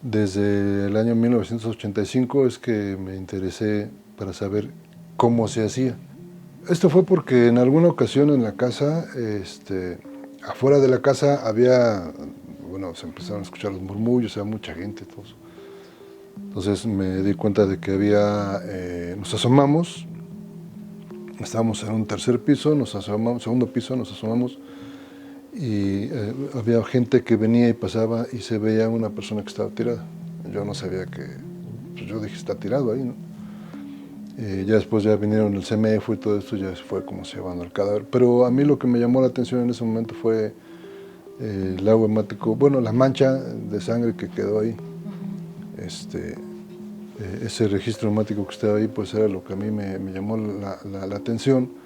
Desde el año 1985 es que me interesé para saber cómo se hacía. Esto fue porque en alguna ocasión en la casa, afuera de la casa había, bueno, se empezaron a escuchar los murmullos, había mucha gente, todos. Entonces me di cuenta de que había, nos asomamos, estábamos en un tercer piso, nos asomamos, segundo piso, nos asomamos y había gente que venía y pasaba y se veía una persona que estaba tirada. Yo no sabía que, pues yo dije, está tirado ahí, ¿no? Ya después ya vinieron el CEMEFO y todo esto, ya fue como se llevando el cadáver. Pero a mí lo que me llamó la atención en ese momento fue el agua hemático, bueno, la mancha de sangre que quedó ahí. Ese registro hemático que estaba ahí, pues era lo que a mí me llamó la atención.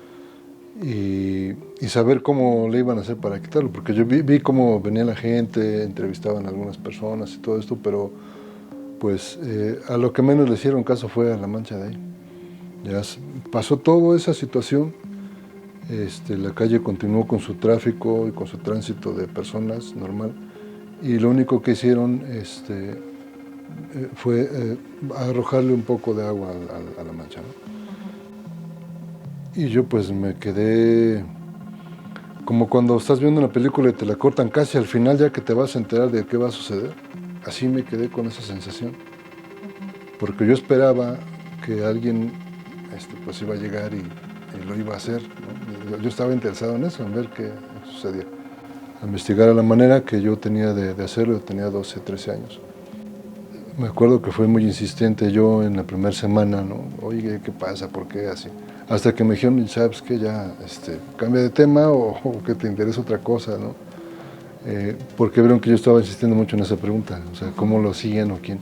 Y saber cómo le iban a hacer para quitarlo, porque yo vi cómo venía la gente, entrevistaban a algunas personas y todo esto, pero pues a lo que menos le hicieron caso fue a la mancha de ahí. Ya pasó toda esa situación, la calle continuó con su tráfico y con su tránsito de personas normal, y lo único que hicieron fue arrojarle un poco de agua a la mancha, ¿no? Y yo pues me quedé como cuando estás viendo una película y te la cortan casi al final ya que te vas a enterar de qué va a suceder. Así me quedé con esa sensación, porque yo esperaba que alguien pues iba a llegar y lo iba a hacer, ¿no? Yo estaba interesado en eso, en ver qué sucedía, a investigar a la manera que yo tenía de hacerlo. Yo tenía 12, 13 años. Me acuerdo que fue muy insistente yo en la primera semana, ¿no? Oye, ¿qué pasa? ¿Por qué así? Hasta que me dijeron, ¿sabes qué? Ya cambia de tema o que te interesa otra cosa, ¿no? Porque vieron que yo estaba insistiendo mucho en esa pregunta, o sea, ¿cómo lo siguen o quién?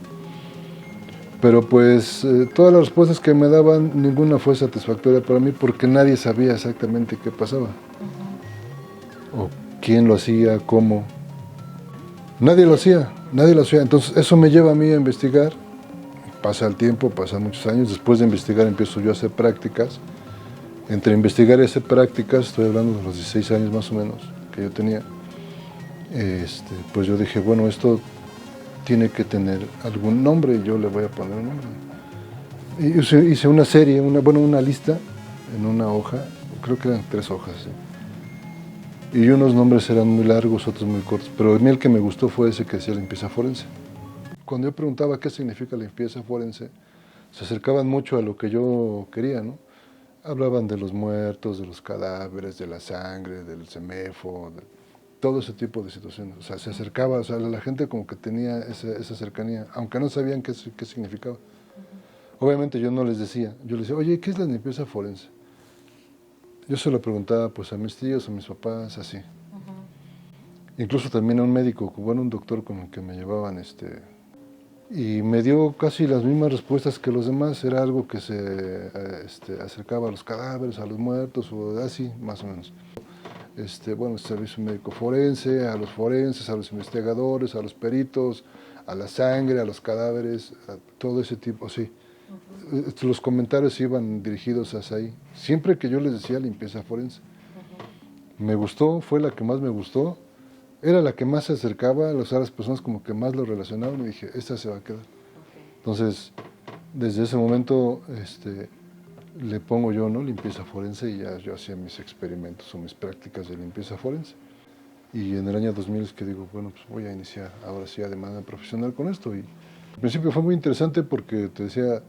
Pero pues todas las respuestas que me daban, ninguna fue satisfactoria para mí porque nadie sabía exactamente qué pasaba. O quién lo hacía, cómo. Nadie lo hacía. Entonces eso me lleva a mí a investigar. Pasa el tiempo, pasan muchos años. Después de investigar empiezo yo a hacer prácticas. Entre investigar y hacer prácticas, estoy hablando de los 16 años más o menos que yo tenía, pues yo dije, bueno, esto tiene que tener algún nombre y yo le voy a poner un nombre. Y hice una serie, una lista en una hoja, creo que eran 3 hojas, ¿sí? Y unos nombres eran muy largos, otros muy cortos, pero a mí el que me gustó fue ese que decía limpieza forense. Cuando yo preguntaba qué significa limpieza forense, se acercaban mucho a lo que yo quería, ¿no? Hablaban de los muertos, de los cadáveres, de la sangre, del CEMEFO, de todo ese tipo de situaciones. O sea, se acercaba, o sea, la gente como que tenía esa cercanía, aunque no sabían qué significaba. Obviamente yo no les decía, yo les decía, oye, ¿qué es la limpieza forense? Yo se lo preguntaba pues a mis tíos, a mis papás, así. Incluso también a un médico, bueno, un doctor con el que me llevaban, y me dio casi las mismas respuestas que los demás. Era algo que se acercaba a los cadáveres, a los muertos, o así, más o menos. Bueno, el servicio médico forense, a los forenses, a los investigadores, a los peritos, a la sangre, a los cadáveres, a todo ese tipo, sí. Los comentarios iban dirigidos hacia ahí. Siempre que yo les decía limpieza forense. Me gustó, fue la que más me gustó. Era la que más se acercaba, las personas como que más lo relacionaban, y dije, esta se va a quedar. Entonces, desde ese momento le pongo yo, ¿no?, limpieza forense, y ya yo hacía mis experimentos o mis prácticas de limpieza forense. Y en el año 2000 es que digo, bueno, pues voy a iniciar ahora sí de manera profesional con esto. Y al principio fue muy interesante porque te decía,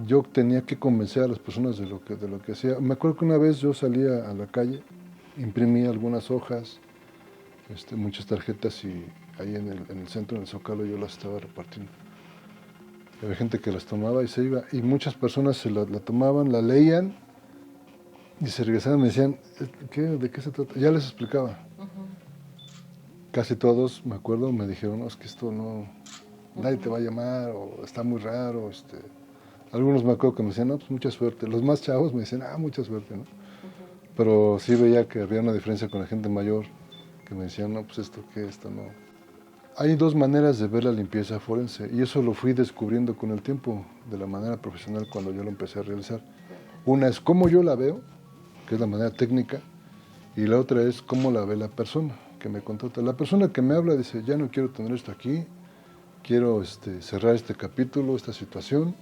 yo tenía que convencer a las personas de lo que hacía. Me acuerdo que una vez yo salía a la calle, imprimía algunas hojas, muchas tarjetas, y ahí en el centro, en el Zócalo, yo las estaba repartiendo. Había gente que las tomaba y se iba, y muchas personas se la tomaban, la leían y se regresaban y me decían, ¿de qué se trata? Ya les explicaba. Casi todos, me acuerdo, me dijeron, no, es que esto no, nadie te va a llamar, o está muy raro. Algunos me acuerdo que me decían, no, pues mucha suerte. Los más chavos me decían, mucha suerte, ¿no? Pero sí veía que había una diferencia con la gente mayor, que me decían, no, pues esto no. Hay 2 maneras de ver la limpieza forense, y eso lo fui descubriendo con el tiempo, de la manera profesional, cuando yo lo empecé a realizar. Una es cómo yo la veo, que es la manera técnica, y la otra es cómo la ve la persona que me contrata. La persona que me habla dice, ya no quiero tener esto aquí, quiero cerrar este capítulo, esta situación,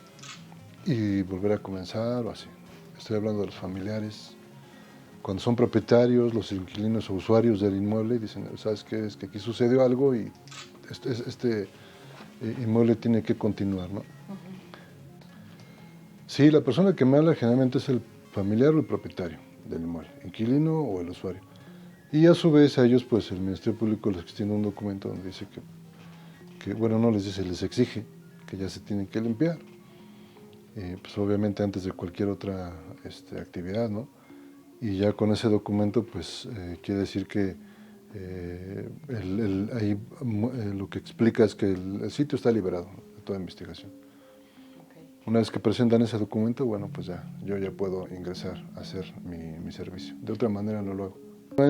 y volver a comenzar o así. Estoy hablando de los familiares. Cuando son propietarios, los inquilinos o usuarios del inmueble dicen, ¿sabes qué? Es que aquí sucedió algo y este inmueble tiene que continuar, ¿no? Sí, la persona que me habla generalmente es el familiar o el propietario del inmueble, inquilino o el usuario. Y a su vez a ellos, pues el Ministerio Público les extiende un documento donde dice bueno, no les dice, les exige que ya se tienen que limpiar. Pues obviamente antes de cualquier otra actividad, ¿no? Y ya con ese documento, pues quiere decir que ahí lo que explica es que el sitio está liberado de toda investigación. Okay. Una vez que presentan ese documento, bueno, pues ya, yo ya puedo ingresar a hacer mi servicio. De otra manera no lo hago.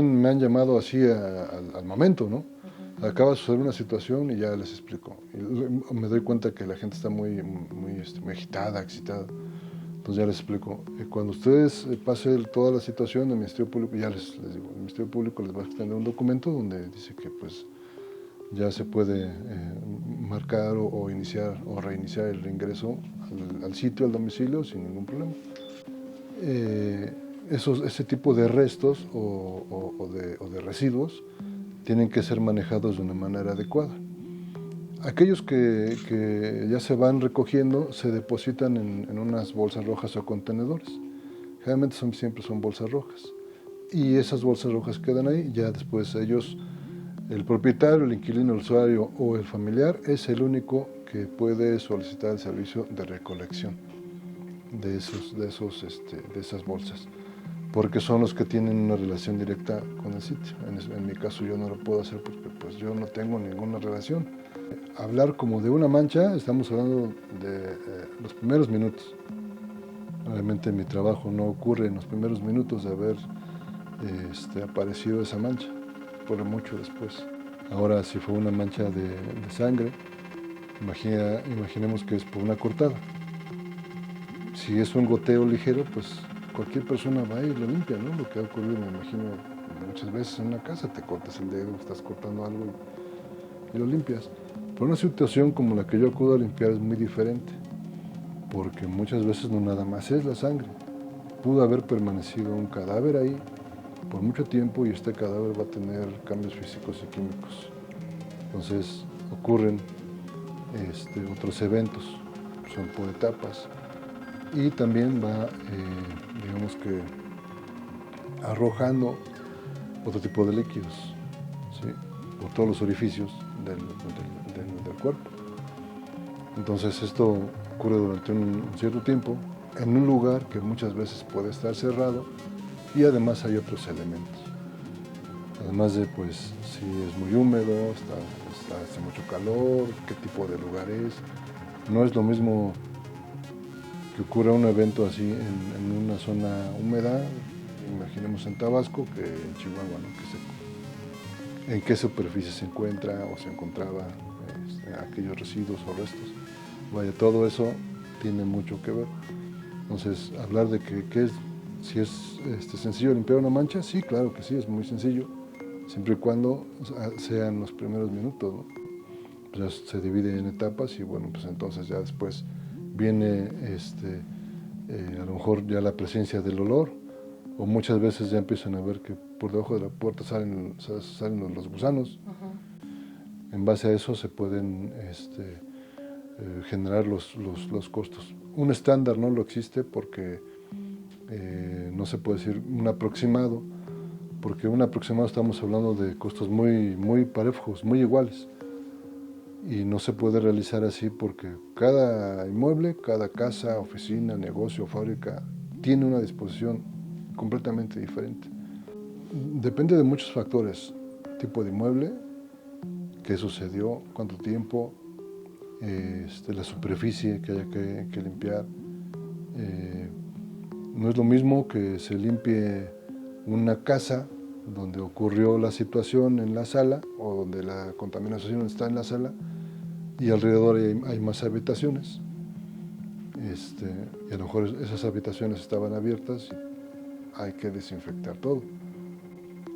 Me han llamado así al momento, ¿no? Acaba de suceder una situación y ya les explico. Y me doy cuenta que la gente está muy agitada, excitada. Entonces ya les explico. Cuando ustedes pasen toda la situación, el Ministerio Público, ya les digo, el Ministerio Público les va a extender un documento donde dice que pues ya se puede marcar o iniciar o reiniciar el reingreso al sitio, al domicilio, sin ningún problema. Ese tipo de restos o de residuos tienen que ser manejados de una manera adecuada. Aquellos que ya se van recogiendo se depositan en unas bolsas rojas o contenedores. Generalmente siempre son bolsas rojas. Y esas bolsas rojas quedan ahí, ya después ellos, el propietario, el inquilino, el usuario o el familiar es el único que puede solicitar el servicio de recolección de esas bolsas, porque son los que tienen una relación directa con el sitio. En mi caso yo no lo puedo hacer porque pues yo no tengo ninguna relación. Hablar como de una mancha, estamos hablando de los primeros minutos. Obviamente mi trabajo no ocurre en los primeros minutos de haber aparecido esa mancha, por mucho después. Ahora, si fue una mancha de sangre, imaginemos que es por una cortada. Si es un goteo ligero, pues cualquier persona va y lo limpia, ¿no? Lo que ha ocurrido, me imagino, muchas veces en una casa, te cortas el dedo, estás cortando algo y lo limpias. Pero una situación como la que yo acudo a limpiar es muy diferente, porque muchas veces no nada más es la sangre. Pudo haber permanecido un cadáver ahí por mucho tiempo y este cadáver va a tener cambios físicos y químicos. Entonces ocurren otros eventos, son por etapas. Y también va, digamos que, arrojando otro tipo de líquidos, ¿sí? Por todos los orificios del cuerpo. Entonces esto ocurre durante un cierto tiempo en un lugar que muchas veces puede estar cerrado y además hay otros elementos. Además de, pues, si es muy húmedo, hace mucho calor, qué tipo de lugar es. No es lo mismo que ocurra un evento así en una zona húmeda, imaginemos en Tabasco, que en Chihuahua, ¿no? En qué superficie se encuentra o se encontraba aquellos residuos o restos. Vaya, todo eso tiene mucho que ver. Entonces, hablar de si es sencillo limpiar una mancha, sí, claro que sí, es muy sencillo, siempre y cuando sean los primeros minutos, ¿no? Pues ya se divide en etapas y bueno, pues entonces ya después viene a lo mejor ya la presencia del olor, o muchas veces ya empiezan a ver que por debajo de la puerta salen los gusanos. En base a eso se pueden generar los costos. Un estándar no lo existe porque no se puede decir un aproximado, porque un aproximado estamos hablando de costos muy parejos, muy iguales. Y no se puede realizar así porque cada inmueble, cada casa, oficina, negocio, fábrica, tiene una disposición completamente diferente. Depende de muchos factores, tipo de inmueble, qué sucedió, cuánto tiempo, la superficie que haya que limpiar. No es lo mismo que se limpie una casa donde ocurrió la situación en la sala o donde la contaminación está en la sala y alrededor hay más habitaciones. Y a lo mejor esas habitaciones estaban abiertas y hay que desinfectar todo.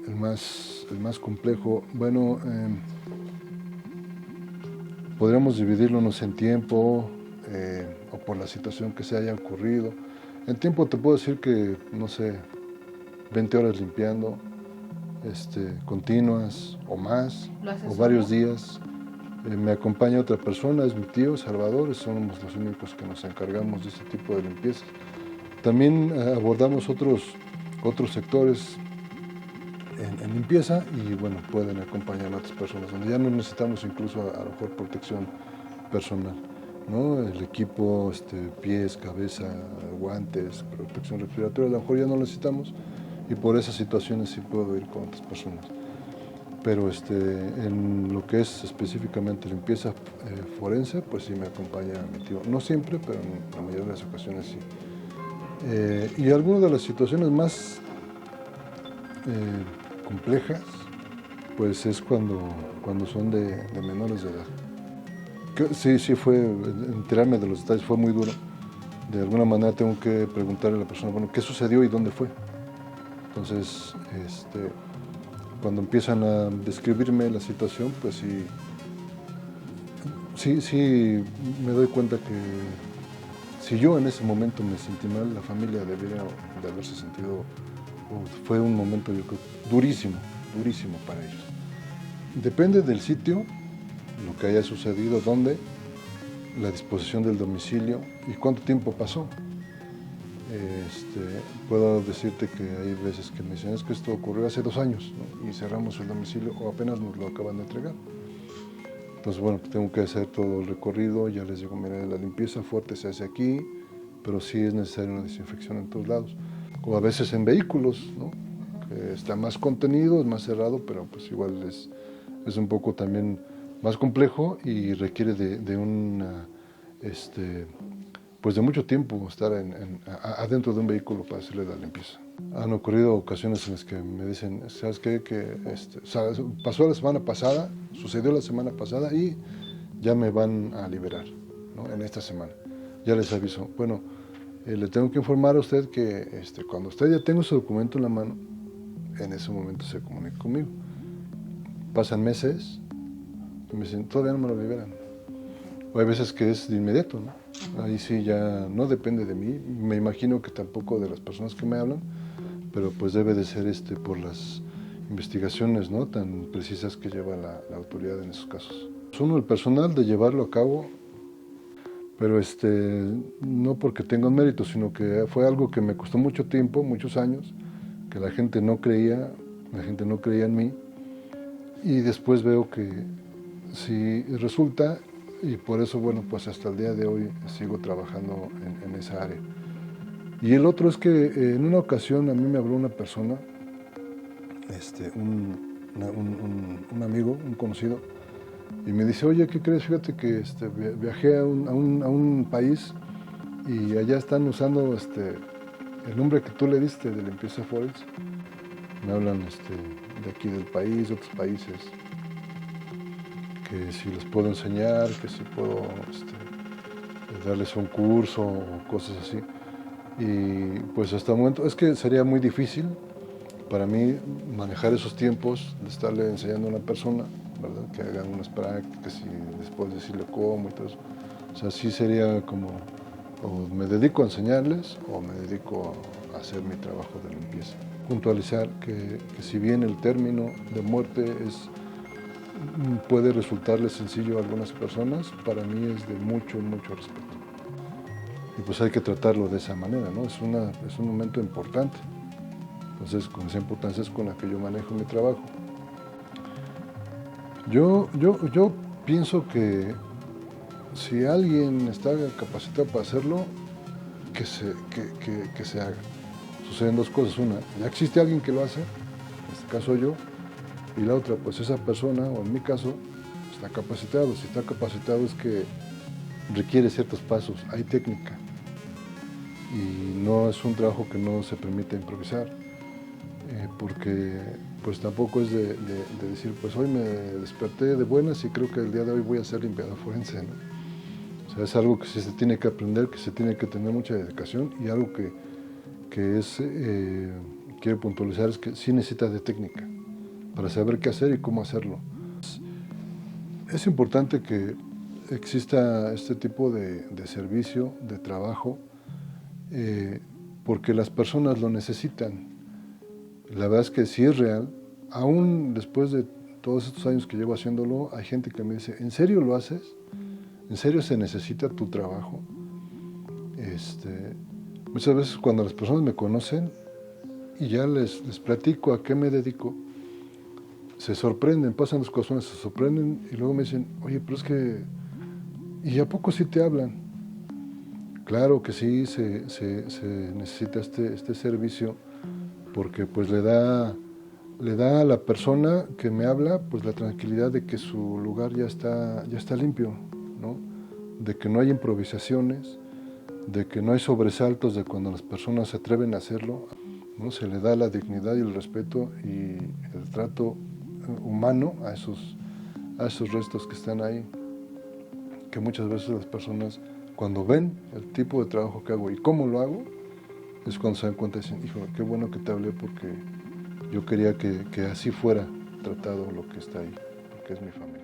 El más complejo, bueno, Podríamos dividirlo, no sé, en tiempo o por la situación que se haya ocurrido. En tiempo te puedo decir que, no sé, 20 horas limpiando, continuas o más, ¿Lo haces o solo? varios días. Me acompaña otra persona, es mi tío Salvador, somos los únicos que nos encargamos de este tipo de limpieza. También abordamos otros sectores en limpieza y bueno, pueden acompañar a otras personas, donde ya no necesitamos incluso a lo mejor protección personal, ¿no? El equipo, pies, cabeza, guantes, protección respiratoria, a lo mejor ya no lo necesitamos y por esas situaciones sí puedo ir con otras personas. Pero en lo que es específicamente limpieza forense, pues sí me acompaña mi tío. No siempre, pero en la mayoría de las ocasiones sí. Y algunas de las situaciones más complejas, pues es cuando son de menores de edad. Sí, fue, enterarme de los detalles fue muy duro. De alguna manera tengo que preguntarle a la persona, bueno, ¿qué sucedió y dónde fue? Entonces, cuando empiezan a describirme la situación, pues sí me doy cuenta que si yo en ese momento me sentí mal, la familia debería de haberse sentido, fue un momento yo creo durísimo, durísimo para ellos. Depende del sitio, lo que haya sucedido, dónde, la disposición del domicilio y cuánto tiempo pasó. Puedo decirte que hay veces que me dicen, es que esto ocurrió hace 2 años, ¿no? Y cerramos el domicilio o apenas nos lo acaban de entregar. Entonces, bueno, pues tengo que hacer todo el recorrido, ya les digo, mira, la limpieza fuerte se hace aquí, pero sí es necesaria una desinfección en todos lados. O a veces en vehículos, ¿no? Que está más contenido, es más cerrado, pero pues igual es un poco también más complejo y requiere de una, pues de mucho tiempo estar adentro de un vehículo para hacerle la limpieza. Han ocurrido ocasiones en las que me dicen, ¿sabes qué? Que pasó la semana pasada, sucedió la semana pasada y ya me van a liberar, ¿no? En esta semana. Ya les aviso. Bueno, le tengo que informar a usted que cuando usted ya tenga su documento en la mano, en ese momento se comunica conmigo. Pasan meses y me dicen, todavía no me lo liberan. O hay veces que es de inmediato, ¿no? Ahí sí ya no depende de mí, me imagino que tampoco de las personas que me hablan, pero pues debe de ser por las investigaciones, ¿no?, tan precisas que lleva la autoridad en esos casos. Es uno, el personal de llevarlo a cabo, pero no porque tenga un mérito, sino que fue algo que me costó mucho tiempo, muchos años, que la gente no creía en mí, y después veo que sí resulta, y por eso, bueno, pues hasta el día de hoy sigo trabajando en esa área. Y el otro es que en una ocasión a mí me habló una persona, un amigo, un conocido, y me dice, oye, ¿qué crees? Fíjate que viajé a un país y allá están usando el nombre que tú le diste de limpieza forense. Me hablan de aquí del país, de otros países, que si les puedo enseñar, que si puedo darles un curso o cosas así. Y pues hasta el momento es que sería muy difícil para mí manejar esos tiempos de estarle enseñando a una persona, ¿verdad?, que hagan unas prácticas y después decirle cómo y todo eso. O sea, sí sería como, o me dedico a enseñarles o me dedico a hacer mi trabajo de limpieza. Puntualizar que si bien el término de muerte puede resultarle sencillo a algunas personas, para mí es de mucho, mucho respeto. Y pues hay que tratarlo de esa manera, ¿no? Es un momento importante. Entonces, con esa importancia es con la que yo manejo mi trabajo. Yo pienso que si alguien está capacitado para hacerlo, que se haga. Suceden dos cosas. Una, ya existe alguien que lo hace, en este caso yo, y la otra, pues esa persona, o en mi caso, está capacitado. Si está capacitado es que requiere ciertos pasos, hay técnica. Y no es un trabajo que no se permite improvisar, porque pues tampoco es de decir, pues hoy me desperté de buenas y creo que el día de hoy voy a ser limpiador forense, ¿no? O sea, es algo que sí se tiene que aprender, que se tiene que tener mucha dedicación y algo que quiero puntualizar es que sí necesitas de técnica para saber qué hacer y cómo hacerlo. Es importante que exista este tipo de servicio, de trabajo, porque las personas lo necesitan. La verdad es que sí es real, aún después de todos estos años que llevo haciéndolo, hay gente que me dice, ¿en serio lo haces? ¿En serio se necesita tu trabajo? Muchas veces cuando las personas me conocen y ya les platico a qué me dedico, se sorprenden, pasan las cosas, se sorprenden y luego me dicen, oye, pero es que, ¿y a poco sí te hablan? Claro que sí, se necesita este servicio porque pues le da a la persona que me habla pues la tranquilidad de que su lugar ya está limpio, ¿no? De que no hay improvisaciones, de que no hay sobresaltos de cuando las personas se atreven a hacerlo, ¿no? Se le da la dignidad y el respeto y el trato humano a esos restos que están ahí, que muchas veces las personas cuando ven el tipo de trabajo que hago y cómo lo hago, es cuando se dan cuenta y dicen, hijo, qué bueno que te hablé porque yo quería que así fuera tratado lo que está ahí, porque es mi familia.